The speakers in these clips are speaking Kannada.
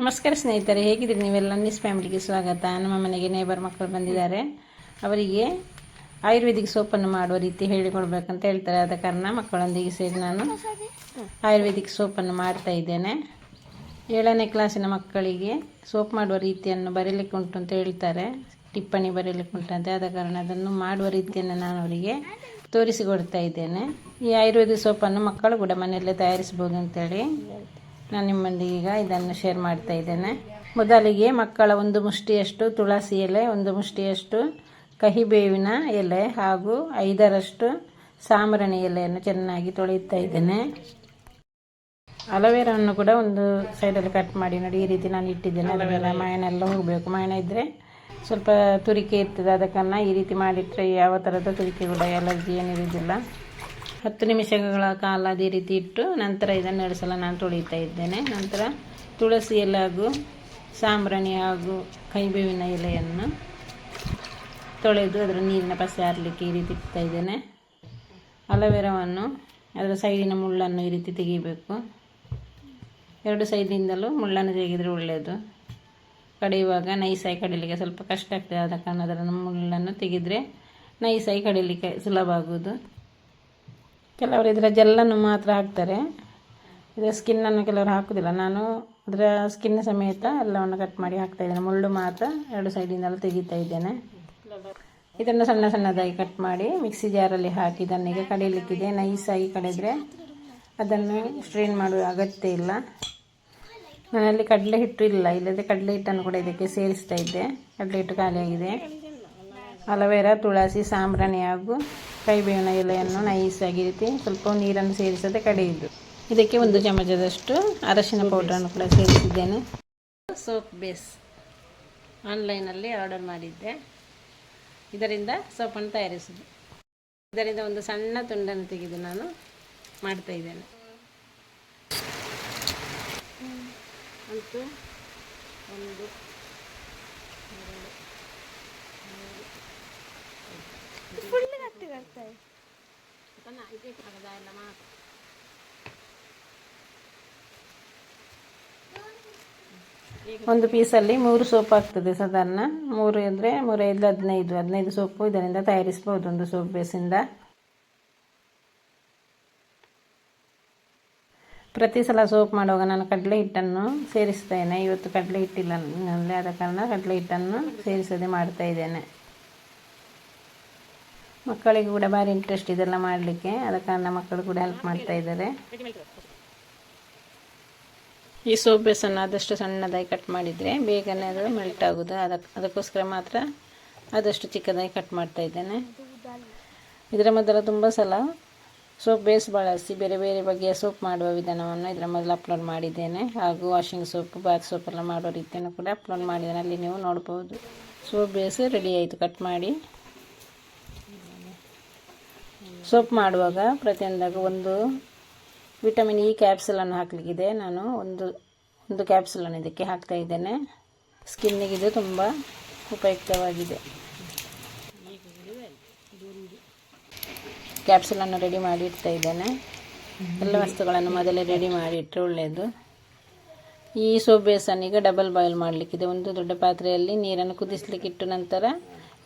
ನಮಸ್ಕಾರ ಸ್ನೇಹಿತರೆ, ಹೇಗಿದ್ದೀರಿ ನೀವೆಲ್ಲ? ಅನ್ನಿಸ್ ಫ್ಯಾಮಿಲಿಗೆ ಸ್ವಾಗತ. ನಮ್ಮ ಮನೆಗೆ ನೇಬರ್ ಮಕ್ಕಳು ಬಂದಿದ್ದಾರೆ. ಅವರಿಗೆ ಆಯುರ್ವೇದಿಕ್ ಸೋಪನ್ನು ಮಾಡುವ ರೀತಿ ಹೇಳಿಕೊಡ್ಬೇಕಂತ ಹೇಳ್ತಾರೆ. ಆದ ಕಾರಣ ಮಕ್ಕಳೊಂದಿಗೆ ಸೇರಿ ನಾನು ಆಯುರ್ವೇದಿಕ್ ಸೋಪನ್ನು ಮಾಡ್ತಾ ಇದ್ದೇನೆ. 7ನೇ ಕ್ಲಾಸಿನ ಮಕ್ಕಳಿಗೆ ಸೋಪ್ ಮಾಡುವ ರೀತಿಯನ್ನು ಬರೀಲಿಕ್ಕೆ ಉಂಟು ಅಂತ ಹೇಳ್ತಾರೆ, ಟಿಪ್ಪಣಿ ಬರೀಲಿಕ್ಕೆ ಉಂಟಂತೆ. ಆದ ಕಾರಣ ಅದನ್ನು ಮಾಡುವ ರೀತಿಯನ್ನು ನಾನು ಅವರಿಗೆ ತೋರಿಸಿಕೊಡ್ತಾ ಇದ್ದೇನೆ. ಈ ಆಯುರ್ವೇದಿಕ್ ಸೋಪನ್ನು ಮಕ್ಕಳು ಕೂಡ ಮನೆಯಲ್ಲೇ ತಯಾರಿಸ್ಬೋದು ಅಂತೇಳಿ ನಾನು ನಿಮ್ಮೊಂದಿಗೆ ಈಗ ಇದನ್ನು ಶೇರ್ ಮಾಡ್ತಾ ಇದ್ದೇನೆ. ಮೊದಲಿಗೆ ಮಕ್ಕಳ 1 ಮುಷ್ಟಿಯಷ್ಟು ತುಳಸಿ ಎಲೆ, 1 ಮುಷ್ಟಿಯಷ್ಟು ಕಹಿಬೇವಿನ ಎಲೆ ಹಾಗೂ 5ರಷ್ಟು ಸಾಂಬ್ರಾಣಿ ಎಲೆಯನ್ನು ಚೆನ್ನಾಗಿ ತೊಳೆಯುತ್ತಾ ಇದ್ದೇನೆ. ಅಲೋವೆರಾವನ್ನು ಕೂಡ ಒಂದು ಸೈಡಲ್ಲಿ ಕಟ್ ಮಾಡಿ ನೋಡಿ, ಈ ರೀತಿ ನಾನು ಇಟ್ಟಿದ್ದೇನೆ. ಅದನ್ನೆಲ್ಲ ಮೈನೆಲ್ಲ ಹೋಗಬೇಕು. ಮೈನ ಇದ್ದರೆ ಸ್ವಲ್ಪ ತುರಿಕೆ ಇರ್ತದೆ, ಆದ ಕಾರಣ ಈ ರೀತಿ ಮಾಡಿಟ್ರೆ ಯಾವ ಥರದ ತುರಿಕೆ ಕೂಡ ಅಲರ್ಜಿ ಏನಿರುವುದಿಲ್ಲ. 10 ನಿಮಿಷಗಳ ಕಾಲ ಅದೇ ರೀತಿ ಇಟ್ಟು ನಂತರ ಇದನ್ನು 2 ಸಲ ನಾನು ತೊಳಿತಾ ಇದ್ದೇನೆ. ನಂತರ ತುಳಸಿ ಎಲೆ ಹಾಗೂ ಸಾಂಬ್ರಾಣಿ ಹಾಗೂ ಕಹಿಬೇವಿನ ಎಲೆಯನ್ನು ತೊಳೆದು ಅದರ ನೀರಿನ ಪಸೆ ಹಾರಲಿಕ್ಕೆ ಈ ರೀತಿ ಇಡ್ತಾ ಇದ್ದೇನೆ. ಅಲೋವೆರಾವನ್ನು ಅದರ ಸೈಡಿನ ಮುಳ್ಳನ್ನು ಈ ರೀತಿ ತೆಗಿಬೇಕು. 2 ಸೈಡಿಂದಲೂ ಮುಳ್ಳನ್ನು ತೆಗೆದರೆ ಒಳ್ಳೆಯದು. ಕಡಿಯುವಾಗ ನೈಸಾಗಿ ಕಡಿಲಿಕ್ಕೆ ಸ್ವಲ್ಪ ಕಷ್ಟ ಆಗ್ತದೆ, ಆದ ಕಾರಣ ಅದರ ಮುಳ್ಳನ್ನು ತೆಗೆದರೆ ನೈಸಾಗಿ ಕಡಿಲಿಕ್ಕೆ ಸುಲಭ ಆಗುವುದು. ಕೆಲವರು ಇದರ ಜೆಲ್ಲನ್ನು ಮಾತ್ರ ಹಾಕ್ತಾರೆ, ಇದರ ಸ್ಕಿನ್ನನ್ನು ಕೆಲವರು ಹಾಕುವುದಿಲ್ಲ. ನಾನು ಅದರ ಸ್ಕಿನ್ ಸಮೇತ ಎಲ್ಲವನ್ನು ಕಟ್ ಮಾಡಿ ಹಾಕ್ತಾ ಇದ್ದೇನೆ. ಮುಳ್ಳು ಮಾತ್ರ 2 ಸೈಡಿಂದಲೂ ತೆಗಿತಾ ಇದ್ದೇನೆ. ಇದನ್ನು ಸಣ್ಣ ಸಣ್ಣದಾಗಿ ಕಟ್ ಮಾಡಿ ಮಿಕ್ಸಿ ಜಾರಲ್ಲಿ ಹಾಕಿ ಇದನ್ನೀಗ ಕಡಿಯಲಿಕ್ಕಿದೆ. ನೈಸಾಗಿ ಕಡಿದ್ರೆ ಅದನ್ನು ಸ್ಟ್ರೈನ್ ಮಾಡುವ ಅಗತ್ಯ ಇಲ್ಲ. ನನ್ನಲ್ಲಿ ಕಡಲೆ ಹಿಟ್ಟು ಇಲ್ಲ, ಇಲ್ಲದೆ ಕಡಲೆ ಹಿಟ್ಟನ್ನು ಕೂಡ ಇದಕ್ಕೆ ಸೇರಿಸ್ತಾ ಇದ್ದೆ. ಕಡಲೆ ಹಿಟ್ಟು ಖಾಲಿಯಾಗಿದೆ. ಅಲೋವೆರಾ, ತುಳಸಿ, ಸಾಂಬ್ರಾಣಿ ಹಾಗೂ ಕಹಿಬೇವಿನ ಎಲೆಯನ್ನು ನೈಸಾಗಿ ರೀತಿ ಸ್ವಲ್ಪ ನೀರನ್ನು ಸೇರಿಸದೆ ಕಡೆಯುವುದು. ಇದಕ್ಕೆ 1 ಚಮಚದಷ್ಟು ಅರಶಿನ ಪೌಡ್ರನ್ನು ಕೂಡ ಸೇರಿಸಿದ್ದೇನೆ. ಸೋಪ್ ಬೇಸ್ ಆನ್ಲೈನಲ್ಲಿ ಆರ್ಡರ್ ಮಾಡಿದ್ದೆ. ಇದರಿಂದ ಸೋಪನ್ನು ತಯಾರಿಸುವುದು. ಇದರಿಂದ ಒಂದು ಸಣ್ಣ ತುಂಡನ್ನು ತೆಗೆದು ನಾನು ಮಾಡ್ತಾ ಇದ್ದೇನೆ. ಅಂತೂ 1 ಒಂದು ಪೀಸಲ್ಲಿ 3 ಸೋಪ್ ಆಗ್ತದೆ. ಸಾಧಾರಣ 3 ಅಂದರೆ 3, 5, 15 ಸೋಪು ಇದರಿಂದ ತಯಾರಿಸ್ಬೋದು ಒಂದು ಸೋಪ್ ಬೇಸಿಂದ. ಪ್ರತಿ ಸಲ ಸೋಪ್ ಮಾಡುವಾಗ ನಾನು ಕಡಲೆ ಹಿಟ್ಟನ್ನು ಸೇರಿಸ್ತೇನೆ. ಇವತ್ತು ಕಡಲೆ ಹಿಟ್ಟಿಲ್ಲ ನನ್ನಲ್ಲಿ, ಆದ ಕಾರಣ ಕಡಲೆ ಹಿಟ್ಟನ್ನು ಸೇರಿಸದೆ ಮಾಡ್ತಾ ಇದ್ದೇನೆ. ಮಕ್ಕಳಿಗೆ ಕೂಡ ಭಾರಿ ಇಂಟ್ರೆಸ್ಟ್ ಇದೆಲ್ಲ ಮಾಡಲಿಕ್ಕೆ, ಆದ ಕಾರಣ ಮಕ್ಕಳು ಕೂಡ ಹೆಲ್ಪ್ ಮಾಡ್ತಾ ಇದ್ದಾರೆ. ಈ ಸೋಪ್ ಬೇಸನ್ನು ಆದಷ್ಟು ಸಣ್ಣದಾಗಿ ಕಟ್ ಮಾಡಿದರೆ ಬೇಗನೆ ಅದು ಮೆಲ್ಟ್ ಆಗೋದು. ಅದಕ್ಕೋಸ್ಕರ ಮಾತ್ರ ಆದಷ್ಟು ಚಿಕ್ಕದಾಗಿ ಕಟ್ ಮಾಡ್ತಾ ಇದ್ದೇನೆ. ಇದರ ಮೊದಲು ತುಂಬ ಸಲ ಸೋಪ್ ಬೇಸ್ ಬಳಸಿ ಬೇರೆ ಬೇರೆ ಬಗೆಯ ಸೋಪ್ ಮಾಡುವ ವಿಧಾನವನ್ನು ಇದರ ಮೊದಲು ಅಪ್ಲೋಡ್ ಮಾಡಿದ್ದೇನೆ. ಹಾಗೂ ವಾಷಿಂಗ್ ಸೋಪ್, ಬಾತ್ ಸೋಪೆಲ್ಲ ಮಾಡುವ ರೀತಿಯನ್ನು ಕೂಡ ಅಪ್ಲೋಡ್ ಮಾಡಿದ್ದೇನೆ, ಅಲ್ಲಿ ನೀವು ನೋಡ್ಬೋದು. ಸೋಪ್ ಬೇಸ್ ರೆಡಿ ಆಯಿತು. ಕಟ್ ಮಾಡಿ ಸೋಪ್ ಮಾಡುವಾಗ ಪ್ರತಿಯೊಂದಾಗ 1 ವಿಟಮಿನ್ ಇ ಕ್ಯಾಪ್ಸೂಲನ್ನು ಹಾಕಲಿಕ್ಕಿದೆ. ನಾನು ಒಂದು ಕ್ಯಾಪ್ಸೂಲನ್ನು ಇದಕ್ಕೆ ಹಾಕ್ತಾ ಇದ್ದೇನೆ. ಸ್ಕಿನ್ನಿಗೆ ಇದು ತುಂಬ ಉಪಯುಕ್ತವಾಗಿದೆ. ಕ್ಯಾಪ್ಸೂಲನ್ನು ರೆಡಿ ಮಾಡಿ ಇಡ್ತಾ ಇದ್ದೇನೆ. ಎಲ್ಲ ವಸ್ತುಗಳನ್ನು ಮೊದಲೇ ರೆಡಿ ಮಾಡಿ ಇಟ್ಟರೆ ಒಳ್ಳೆಯದು. ಈ ಸೋಪ್ ಬೇಸನ್ನು ಈಗ ಡಬಲ್ ಬಾಯ್ಲ್ ಮಾಡಲಿಕ್ಕಿದೆ. ಒಂದು ದೊಡ್ಡ ಪಾತ್ರೆಯಲ್ಲಿ ನೀರನ್ನು ಕುದಿಸ್ಲಿಕ್ಕೆ ಇಟ್ಟು ನಂತರ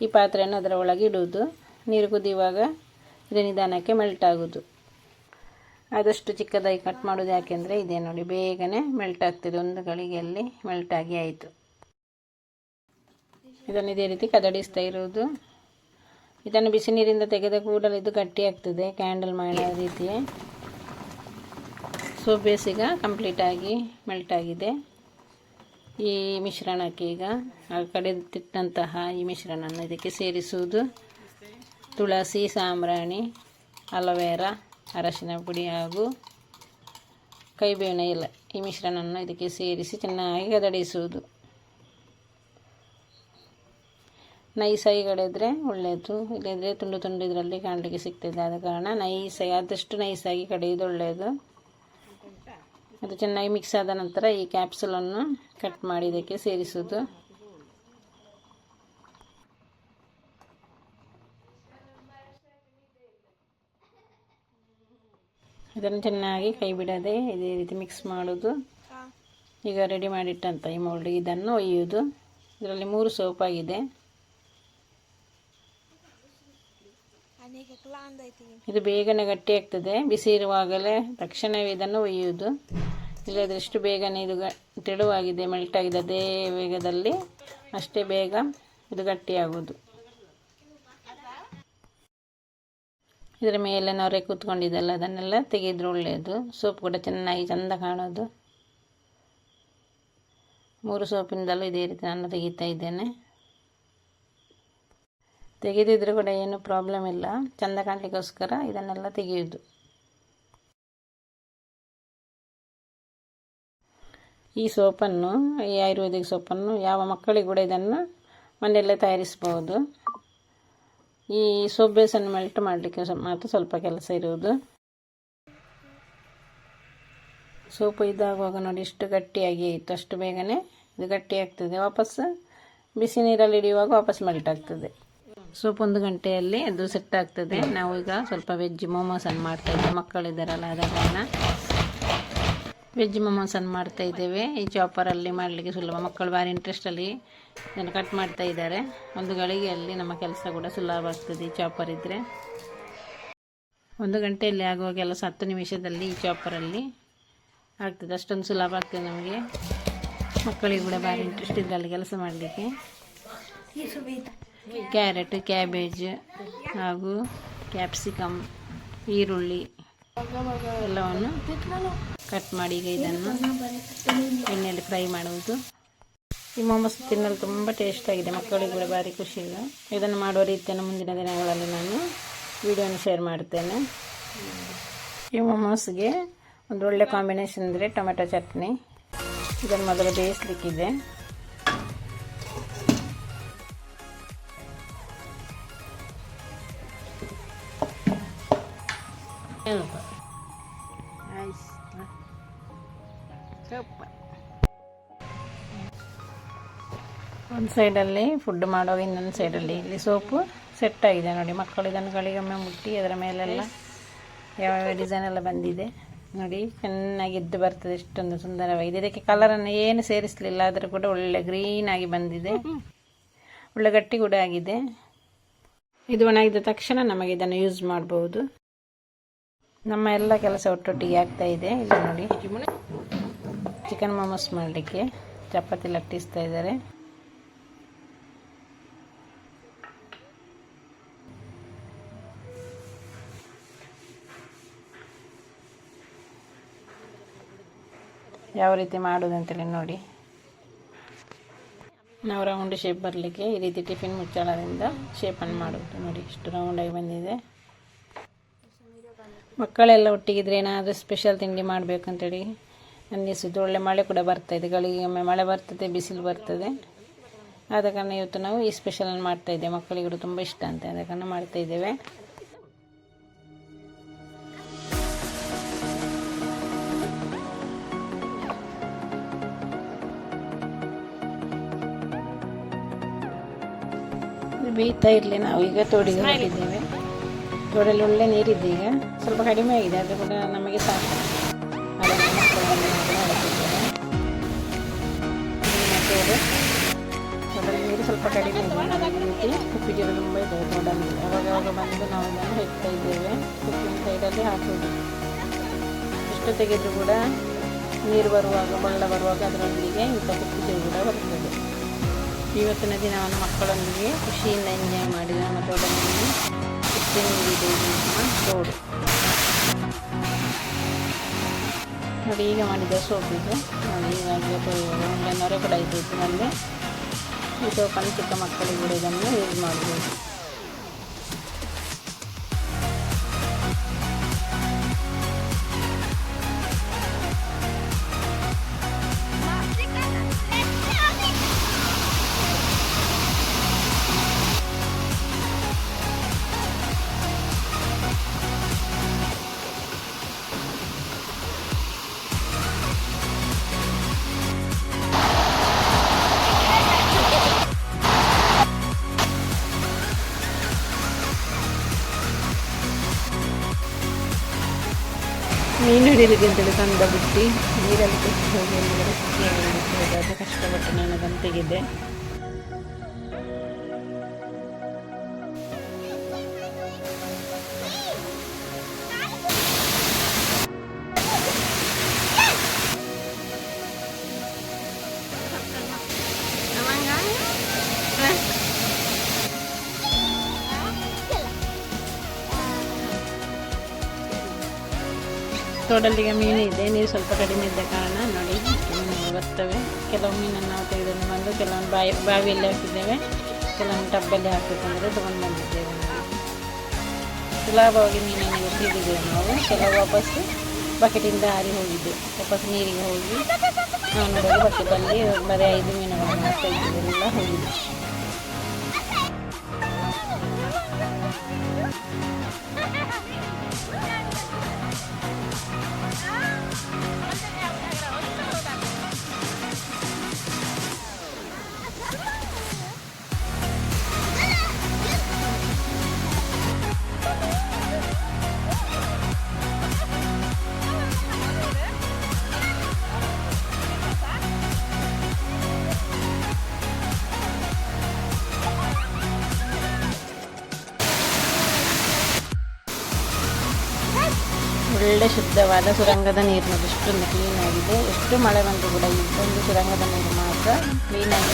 ಈ ಪಾತ್ರೆಯನ್ನು ಅದರ ಒಳಗೆ ಇಡುವುದು. ನೀರು ಕುದಿಯುವಾಗ ಇದು ನಿಧಾನಕ್ಕೆ ಮೆಲ್ಟ್ ಆಗೋದು. ಆದಷ್ಟು ಚಿಕ್ಕದಾಗಿ ಕಟ್ ಮಾಡೋದು, ಯಾಕೆಂದರೆ ಇದೇ ನೋಡಿ ಬೇಗನೆ ಮೆಲ್ಟ್ ಆಗ್ತದೆ. 1 ಗಳಿಗೆಯಲ್ಲಿ ಮೆಲ್ಟ್ ಆಗಿ ಆಯಿತು. ಇದನ್ನು ಇದೇ ರೀತಿ ಕದಡಿಸ್ತಾ ಇರುವುದು. ಇದನ್ನು ಬಿಸಿ ನೀರಿಂದ ತೆಗೆದ ಕೂಡಲೇ ಇದು ಗಟ್ಟಿ ಆಗ್ತದೆ, ಕ್ಯಾಂಡಲ್ ಮಾಡೋ ರೀತಿ. ಸೋಪ್ ಬೇಸ್ ಈಗ ಕಂಪ್ಲೀಟಾಗಿ ಮೆಲ್ಟ್ ಆಗಿದೆ. ಈ ಮಿಶ್ರಣಕ್ಕೆ ಈಗ ಕಡೆದಿಟ್ಟಂತಹ ಈ ಮಿಶ್ರಣವನ್ನು ಇದಕ್ಕೆ ಸೇರಿಸುವುದು. ತುಳಸಿ, ಸಾಂಬ್ರಾಣಿ, ಅಲೋವೆರಾ, ಅರಶಿನ ಪುಡಿ ಹಾಗೂ ಕಹಿಬೇವಿನ ಎಲೆ, ಈ ಮಿಶ್ರಣವನ್ನು ಇದಕ್ಕೆ ಸೇರಿಸಿ ಚೆನ್ನಾಗಿ ಕದಡಿಸುವುದು. ನೈಸಾಗಿ ಕಡಿದ್ರೆ ಒಳ್ಳೆಯದು, ಇಲ್ಲದ್ರೆ ತುಂಡು ತುಂಡು ಇದರಲ್ಲಿ ಕಾಣಲಿಕ್ಕೆ ಸಿಗ್ತದೆ. ಆದ ಕಾರಣ ನೈಸಾಗಿ, ಆದಷ್ಟು ನೈಸಾಗಿ ಕಡಿಯೋದು ಒಳ್ಳೆಯದು. ಅದು ಚೆನ್ನಾಗಿ ಮಿಕ್ಸ್ ಆದ ನಂತರ ಈ ಕ್ಯಾಪ್ಸೂಲನ್ನು ಕಟ್ ಮಾಡಿ ಇದಕ್ಕೆ ಸೇರಿಸುವುದು. ಇದನ್ನು ಚೆನ್ನಾಗಿ ಕೈ ಬಿಡದೆ ಇದೇ ರೀತಿ ಮಿಕ್ಸ್ ಮಾಡೋದು. ಈಗ ರೆಡಿ ಮಾಡಿಟ್ಟಂಥ ಈ ಮೌಲ್ಡ್ ಇದನ್ನು ಒಯ್ಯುವುದು. ಇದರಲ್ಲಿ 3 ಸೋಪ್ ಆಗಿದೆ. ಇದು ಬೇಗನೆ ಗಟ್ಟಿ ಆಗ್ತದೆ. ಬಿಸಿ ಇರುವಾಗಲೇ ತಕ್ಷಣವೇ ಇದನ್ನು ಒಯ್ಯುವುದು. ಇಲ್ಲದ್ರೆ ಎಷ್ಟು ಬೇಗನೆ ಇದು ತೆಳುವಾಗಿದೆ, ಮೆಲ್ಟ್ ಆಗಿದೆ, ಅದೇ ವೇಗದಲ್ಲಿ ಅಷ್ಟೇ ಬೇಗ ಇದು ಗಟ್ಟಿಯಾಗುವುದು. ಇದರ ಮೇಲೆ ನೊರೆ ಕೂತ್ಕೊಂಡಿದ್ದಲ್ಲ ಅದನ್ನೆಲ್ಲ ತೆಗೆದ್ರೆ ಒಳ್ಳೆಯದು. ಸೋಪ್ ಕೂಡ ಚೆನ್ನಾಗಿ ಚೆಂದ ಕಾಣೋದು. 3 ಸೋಪಿಂದಲೂ ಇದೇ ರೀತಿ ನಾನು ತೆಗಿತಾ ಇದ್ದೇನೆ. ತೆಗೆದಿದ್ರೂ ಕೂಡ ಏನು ಪ್ರಾಬ್ಲಮ್ ಇಲ್ಲ, ಚೆಂದ ಕಾಣಲಿಕ್ಕೋಸ್ಕರ ಇದನ್ನೆಲ್ಲ ತೆಗೆಯುವುದು. ಈ ಸೋಪನ್ನು, ಈ ಆಯುರ್ವೇದಿಕ್ ಸೋಪನ್ನು ಯಾವ ಮಕ್ಕಳಿಗೆ ಕೂಡ ಇದನ್ನು ಮನೆಯಲ್ಲೇ ತಯಾರಿಸಬಹುದು. ಈ ಸೋಪ್ ಬೇಸನ್ನು ಮೆಲ್ಟ್ ಮಾಡಲಿಕ್ಕೆ ಮಾತ್ರ ಸ್ವಲ್ಪ ಕೆಲಸ ಇರುವುದು. ಸೋಪು ಇದಾಗುವಾಗ ನೋಡಿ ಎಷ್ಟು ಗಟ್ಟಿಯಾಗಿ ಇತ್ತು, ಅಷ್ಟು ಬೇಗನೆ ಇದು ಗಟ್ಟಿ ಆಗ್ತದೆ. ವಾಪಸ್ ಬಿಸಿ ನೀರಲ್ಲಿ ಇಡಿಯುವಾಗ ವಾಪಸ್ ಮೆಲ್ಟ್ ಆಗ್ತದೆ. ಸೋಪ್ 1 ಗಂಟೆಯಲ್ಲಿ ಅದು ಸೆಟ್ ಆಗ್ತದೆ. ನಾವು ಈಗ ಸ್ವಲ್ಪ ವೆಜ್ ಮೊಮೋಸನ್ನು ಮಾಡ್ತಾ ಇದ್ದೇವೆ. ಮಕ್ಕಳಿದ್ದಾರಲ್ಲ ಆದ ಕಾರಣ ವೆಜ್ ಮೊಮೋಸನ್ನು ಮಾಡ್ತಾ ಇದ್ದೇವೆ. ಈ ಚಾಪರಲ್ಲಿ ಮಾಡಲಿಕ್ಕೆ ಸುಲಭ. ಮಕ್ಕಳು ಭಾರಿ ಇಂಟ್ರೆಸ್ಟಲ್ಲಿ ಇದನ್ನು ಕಟ್ ಮಾಡ್ತಾ ಇದ್ದಾರೆ. 1 ಗಳಿಗೆಯಲ್ಲಿ ನಮ್ಮ ಕೆಲಸ ಕೂಡ ಸುಲಭ ಆಗ್ತದೆ ಈ ಚಾಪರ್ ಇದ್ದರೆ. 1 ಗಂಟೆಯಲ್ಲಿ ಆಗುವ ಕೆಲಸ 10 ನಿಮಿಷದಲ್ಲಿ ಈ ಚಾಪರಲ್ಲಿ ಆಗ್ತದೆ. ಅಷ್ಟೊಂದು ಸುಲಭ ಆಗ್ತದೆ ನಮಗೆ. ಮಕ್ಕಳಿಗೆ ಕೂಡ ಭಾರಿ ಇಂಟ್ರೆಸ್ಟ್ ಇದರಲ್ಲಿ ಕೆಲಸ ಮಾಡಲಿಕ್ಕೆ. ಕ್ಯಾರೆಟ್, ಕ್ಯಾಬೇಜ್ ಹಾಗೂ ಕ್ಯಾಪ್ಸಿಕಮ್, ಈರುಳ್ಳಿ ಎಲ್ಲವನ್ನು ಕಟ್ ಮಾಡಿ ಈಗ ಇದನ್ನು ಎಣ್ಣೆಯಲ್ಲಿ ಫ್ರೈ ಮಾಡುವುದು. ಈ ಮೊಮೋಸ್ ತಿನ್ನಲು ತುಂಬ ಟೇಸ್ಟ್ ಆಗಿದೆ. ಮಕ್ಕಳಿಗೆ ಕೂಡ ಭಾರಿ ಖುಷಿ ಇದೆ. ಇದನ್ನು ಮಾಡುವ ರೀತಿಯನ್ನು ಮುಂದಿನ ದಿನಗಳಲ್ಲಿ ನಾನು ವಿಡಿಯೋನ ಶೇರ್ ಮಾಡ್ತೇನೆ. ಈ ಮೊಮೋಸ್ಗೆ ಒಂದು ಒಳ್ಳೆ ಕಾಂಬಿನೇಷನ್ ಅಂದರೆ ಟೊಮೆಟೊ ಚಟ್ನಿ. ಇದನ್ನು ಮೊದಲು ಬೇಯಿಸಲಿಕ್ಕಿದೆ. ಒಂದು ಸೈಡಲ್ಲಿ ಫುಡ್ ಮಾಡುವಾಗ ಇನ್ನೊಂದು ಸೈಡಲ್ಲಿ ಇಲ್ಲಿ ಸೋಪು ಸೆಟ್ ಆಗಿದೆ ನೋಡಿ. ಮಕ್ಕಳು ಇದನ್ನು ಗಳಿಗೊಮ್ಮೆ ಮುಟ್ಟಿ ಅದರ ಮೇಲೆಲ್ಲ ಯಾವ ಡಿಸೈನ್ ಎಲ್ಲ ಬಂದಿದೆ ನೋಡಿ. ಚೆನ್ನಾಗಿ ಎದ್ದು ಬರ್ತದೆ. ಎಷ್ಟೊಂದು ಸುಂದರವಾಗಿದೆ. ಇದಕ್ಕೆ ಕಲರನ್ನು ಏನು ಸೇರಿಸಲಿಲ್ಲ, ಆದರೂ ಕೂಡ ಒಳ್ಳೆ ಗ್ರೀನ್ ಆಗಿ ಬಂದಿದೆ. ಒಳ್ಳೆ ಗಟ್ಟಿ ಕೂಡ ಆಗಿದೆ. ಇದು ಒಣಗಿದ ತಕ್ಷಣ ನಮಗೆ ಇದನ್ನು ಯೂಸ್ ಮಾಡಬಹುದು. ನಮ್ಮ ಎಲ್ಲ ಕೆಲಸ ಒಟ್ಟೊಟ್ಟಿಗೆ ಆಗ್ತಾ ಇದೆ. ಇದು ನೋಡಿ, ಚಿಕನ್ ಮೊಮೋಸ್ ಮಾಡಲಿಕ್ಕೆ ಚಪಾತಿ ಲಟ್ಟಿಸ್ತಾ ಇದ್ದಾರೆ. ಯಾವ ರೀತಿ ಮಾಡೋದು ಅಂತೇಳಿ ನೋಡಿ. ನಾವು ರೌಂಡ್ ಶೇಪ್ ಬರಲಿಕ್ಕೆ ಈ ರೀತಿ ಟಿಫಿನ್ ಮುಚ್ಚಳದಿಂದ ಶೇಪನ್ನು ಮಾಡೋದು ನೋಡಿ. ಇಷ್ಟು ರೌಂಡಾಗಿ ಬಂದಿದೆ. ಮಕ್ಕಳೆಲ್ಲ ಒಟ್ಟಿಗಿದ್ರೆ ಏನಾದರೂ ಸ್ಪೆಷಲ್ ತಿಂಡಿ ಮಾಡಬೇಕಂತೇಳಿ ಅನ್ನಿಸೋದು. ಒಳ್ಳೆ ಮಳೆ ಕೂಡ ಬರ್ತಾಯಿದೆ. ಗಳಿಗೊಮ್ಮೆ ಮಳೆ ಬರ್ತದೆ, ಬಿಸಿಲು ಬರ್ತದೆ. ಆದ ಕಾರಣ ಇವತ್ತು ನಾವು ಈ ಸ್ಪೆಷಲನ್ನು ಮಾಡ್ತಾಯಿದ್ದೇವೆ. ಮಕ್ಕಳಿಗೂ ಕೂಡ ತುಂಬ ಇಷ್ಟ ಅಂತ ಆದ ಕಾರಣ ಮಾಡ್ತಾಯಿದ್ದೇವೆ. ಬೇಯ್ತಾ ಇರಲಿ. ನಾವು ಈಗ ತೋಡಿಗೆ ಹಾಕಿದ್ದೇವೆ. ತೋಡಲ್ಲಿ ಒಳ್ಳೆ ನೀರಿದೆ. ಈಗ ಸ್ವಲ್ಪ ಕಡಿಮೆ ಆಗಿದೆ, ಅದು ಕೂಡ ನಮಗೆ ಸಾಕು. ತೋಡಲ್ಲಿ ನೀರು ಸ್ವಲ್ಪ ಕಡಿಮೆ ಇದೆ. ಉಪ್ಪಿಗೆ ತುಂಬ ಇದೆ ತೋಡಲ್ಲಿ. ಅವಾಗ ಬಂದು ನಾವು ಇದನ್ನು ಇಡ್ತಾ ಇದ್ದೇವೆ. ಉಪ್ಪಿನ ಸೈಡಲ್ಲಿ ಹಾಕೋದು. ಎಷ್ಟು ತೆಗೆದರೂ ಕೂಡ ನೀರು ಬರುವಾಗ, ಬಳ್ಳ ಬರುವಾಗ ಅದರೊಂದಿಗೆ ಇಂಥ ಉಪ್ಪಿಗೆ ಕೂಡ ಬರ್ತದೆ. ಇವತ್ತಿನ ದಿನವನ್ನು ಮಕ್ಕಳೊಂದಿಗೆ ಖುಷಿಯಿಂದ ಎಂಜಾಯ್ ಮಾಡಿದ. ನಮ್ಮ ತೋಟದಲ್ಲಿ ಎಷ್ಟು ನೀರಿದೆ ತೋಡು ನೋಡಿ. ಈಗ ಮಾಡಿದ ಸೋಪಿಗೆ ನೋಡಿ, ಈಗಾಗಲೇ ಒಳ್ಳೆ ನೊರೆ ಕೂಡ ಇದ್ದೈತೆ ನಮಗೆ. ಈ ಸೋಪನ್ನು ಚಿಕ್ಕ ಮಕ್ಕಳಿಗೆ ಕೂಡ ಇದನ್ನು ಯೂಸ್ ಮಾಡ್ಬೋದು. ಮೀನು ಹಿಡಿಲಿಕ್ಕೆ ಅಂತೇಳಿ ತಂದ ಬುಟ್ಟಿ ನೀರಲ್ಲಿ ತೆಗೆದು ಹೋಗಿ ಅಂದರೆ ಸಿಕ್ಕಿಯಾಗಿ ಕಷ್ಟಪಟ್ಟು ನಾನು ಅದನ್ನು ತೆಗೆದೆ. ತೋಡಲ್ಲಿಗೆ ಮೀನು ಇದೆ, ನೀರು ಸ್ವಲ್ಪ ಕಡಿಮೆ ಇದ್ದ ಕಾರಣ ನೋಡಿ ಮೀನುಗಳು ಬರ್ತವೆ. ಕೆಲವು ಮೀನನ್ನು ನಾವು ತೆಗೆದುಕೊಂಡು ಬಂದು ಕೆಲವೊಂದು ಬಾವಿಯಲ್ಲಿ ಹಾಕಿದ್ದೇವೆ, ಕೆಲವೊಂದು ಟಬ್ಬಲ್ಲಿ ಹಾಕಬೇಕಂದ್ರೆ ತೊಗೊಂಡು ಬಂದಿದ್ದೇವೆ. ಸುಲಭವಾಗಿ ಮೀನನ್ನು ಹಿಡಿದಿದ್ದೇವೆ ನಾವು. ಕೆಲವು ವಾಪಸ್ಸು ಬಕೆಟಿಂದ ಹಾರಿ ಹೋಗಿದ್ದೆ, ವಾಪಸ್ ನೀರಿಗೆ ಹೋಗಿ ನಾವು ನೋಡೋದು ಬಕೆಟಲ್ಲಿ ಬರೀ 5 ಮೀನುಗಳು ಮಾತ್ರ ಇದ್ದೆಲ್ಲ ಹೋಗಿದೆ. ಒಳ್ಳೆ ಶುದ್ಧವಾದ ಸುರಂಗದ ನೀರು ನೋಡಿ, ಎಷ್ಟೊಂದು ಕ್ಲೀನಾಗಿದೆ. ಎಷ್ಟು ಮಳೆ ಬಂದರೂ ಕೂಡ ಇದೊಂದು ಸುರಂಗದ ನೀರು ಮಾತ್ರ ಕ್ಲೀನಾಗಿ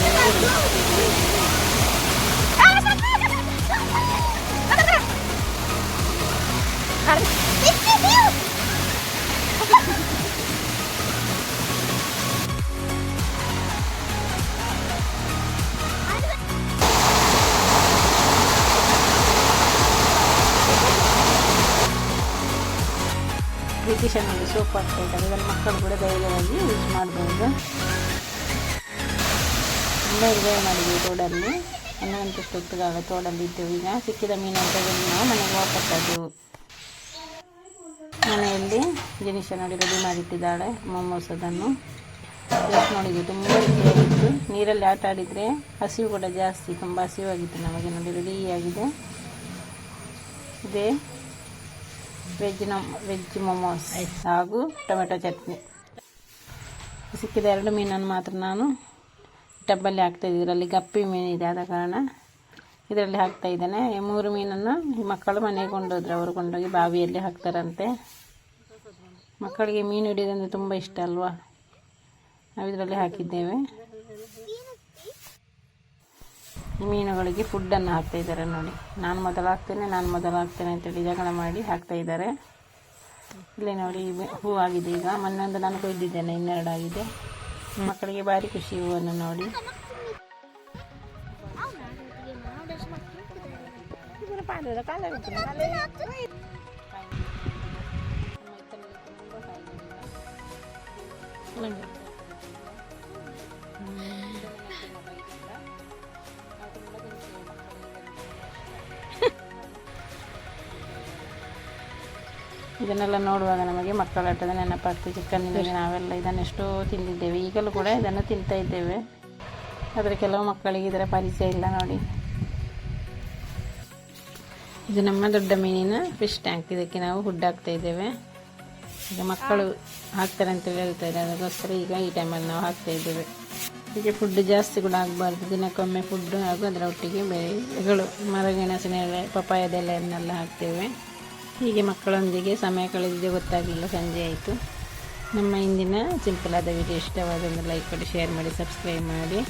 ಬ್ರಿಟಿಷನಲ್ಲಿ ಸೋಪ್ ಆಗ್ತಾ ಇದ್ದಾರೆ. ಇದನ್ನು ಮಕ್ಕಳು ಕೂಡ ಧೈರ್ಯವಾಗಿ ಯೂಸ್ ಮಾಡ್ಬೋದು. ತುಂಬ ಎಂಜಾಯ್ ಮಾಡಿದ್ವಿ ತೋಡಲ್ಲಿ. 11 ಗಂಟೆ ಹೊತ್ತಿಗಾಗ ತೋಡಲ್ಲಿ ಇದ್ದೆವು. ಈಗ ಸಿಕ್ಕಿದ ಮೀನು ಅಂತ ನಾವು ಮನೆಗೆ ವಾಪಸ್ಸಾದೆವು. ಮನೆಯಲ್ಲಿ ಜಿನಿಷ ನೋಡಿ ರೆಡಿ ಮಾಡಿಟ್ಟಿದ್ದಾಳೆ ಮೊಮೋಸದನ್ನು. ಟೇಸ್ಟ್ ನೋಡಿದ್ವಿ, ತುಂಬ ರುಚಿಯಾಗಿತ್ತು. ನೀರಲ್ಲಿ ಆಟ ಆಡಿದರೆ ಹಸಿವು ಕೂಡ ಜಾಸ್ತಿ, ತುಂಬ ಹಸಿವಾಗಿತ್ತು ನಮಗೆ. ನೋಡಿ ರೆಡಿಯಾಗಿದೆ. ಇದೇ ವೆಜ್ ಮೊಮೋಸ್ ಹಾಗೂ ಟೊಮೆಟೊ ಚಟ್ನಿ. ಸಿಕ್ಕಿದ 2 ಮೀನನ್ನು ಮಾತ್ರ ನಾನು ಟಬ್ಬಲ್ಲಿ ಹಾಕ್ತಾಯಿದ್ದೆ. ಇದರಲ್ಲಿ ಗಪ್ಪಿ ಮೀನಿದೆ, ಆದ ಕಾರಣ ಇದರಲ್ಲಿ ಹಾಕ್ತಾಯಿದ್ದೇನೆ. 3 ಮೀನನ್ನು ಈ ಮಕ್ಕಳು ಮನೆಗೆ ಕೊಂಡೋದ್ರು. ಅವರು ಕೊಂಡೋಗಿ ಬಾವಿಯಲ್ಲಿ ಹಾಕ್ತಾರಂತೆ. ಮಕ್ಕಳಿಗೆ ಮೀನು ಹಿಡಿಯೋದಂದರೆ ತುಂಬ ಇಷ್ಟ ಅಲ್ವಾ. ನಾವು ಇದರಲ್ಲಿ ಹಾಕಿದ್ದೇವೆ. ಈ ಮೀನುಗಳಿಗೆ ಫುಡ್ಡನ್ನು ಹಾಕ್ತಾಯಿದ್ದಾರೆ ನೋಡಿ. ನಾನು ಮೊದಲು ಹಾಕ್ತೇನೆ ಅಂತೇಳಿ ಜಗಳ ಮಾಡಿ ಹಾಕ್ತಾಯಿದ್ದಾರೆ. ಇಲ್ಲಿ ನೋಡಿ ಹೂ ಆಗಿದೆ. ಈಗ ಮೊನ್ನೆ ಒಂದು ನಾನು ಕೊಯ್ದಿದ್ದೇನೆ, 2 ಆಗಿದೆ. ಮಕ್ಕಳಿಗೆ ಭಾರಿ ಖುಷಿ ಹೂವನ್ನು ನೋಡಿ. ಇದನ್ನೆಲ್ಲ ನೋಡುವಾಗ ನಮಗೆ ಮಕ್ಕಳ ಆಟದ ನೆನಪಾಗ್ತದೆ. ಚಿಕ್ಕಂದಿನಲ್ಲಿ ನಾವೆಲ್ಲ ಇದನ್ನೆಷ್ಟೋ ತಿಂದಿದ್ದೇವೆ, ಈಗಲೂ ಕೂಡ ಇದನ್ನು ತಿಂತಾ ಇದ್ದೇವೆ. ಆದರೆ ಕೆಲವು ಮಕ್ಕಳಿಗೆ ಇದರ ಪರಿಚಯ ಇಲ್ಲ ನೋಡಿ. ಇದು ನಮ್ಮ ದೊಡ್ಡ ಮೀನಿನ ಫಿಶ್ ಟ್ಯಾಂಕ್. ಇದಕ್ಕೆ ನಾವು ಫುಡ್ ಹಾಕ್ತಾ ಇದ್ದೇವೆ. ಈಗ ಮಕ್ಕಳು ಹಾಕ್ತಾರೆ ಅಂತೇಳಿ ಹೇಳ್ತಾರೆ, ಅದಕ್ಕೋಸ್ಕರ ಈಗ ಈ ಟೈಮಲ್ಲಿ ನಾವು ಹಾಕ್ತಾ ಇದ್ದೇವೆ. ಹೀಗೆ ಫುಡ್ ಜಾಸ್ತಿ ಕೂಡ ಆಗಬಾರ್ದು. ದಿನಕ್ಕೊಮ್ಮೆ ಫುಡ್ಡು ಹಾಗೂ ಅದರ ಒಟ್ಟಿಗೆ ಬೇಳೆಗಳು, ಮರಗೆಣಸಿನ ಎಲೆ, ಪಪ್ಪಾಯದ ಎಲೆಯನ್ನೆಲ್ಲ ಹಾಕ್ತೇವೆ. ಹೀಗೆ ಮಕ್ಕಳೊಂದಿಗೆ ಸಮಯ ಕಳೆದಿದೆ ಗೊತ್ತಾಗಲಿಲ್ಲ, ಸಂಜೆ ಆಯಿತು. ನಮ್ಮ ಇಂದಿನ ಸಿಂಪಲ್ ಆದ ವಿಡಿಯೋ ಇಷ್ಟವಾದ ಒಂದು ಲೈಕ್ ಮಾಡಿ, ಶೇರ್ ಮಾಡಿ, ಸಬ್ಸ್ಕ್ರೈಬ್ ಮಾಡಿ.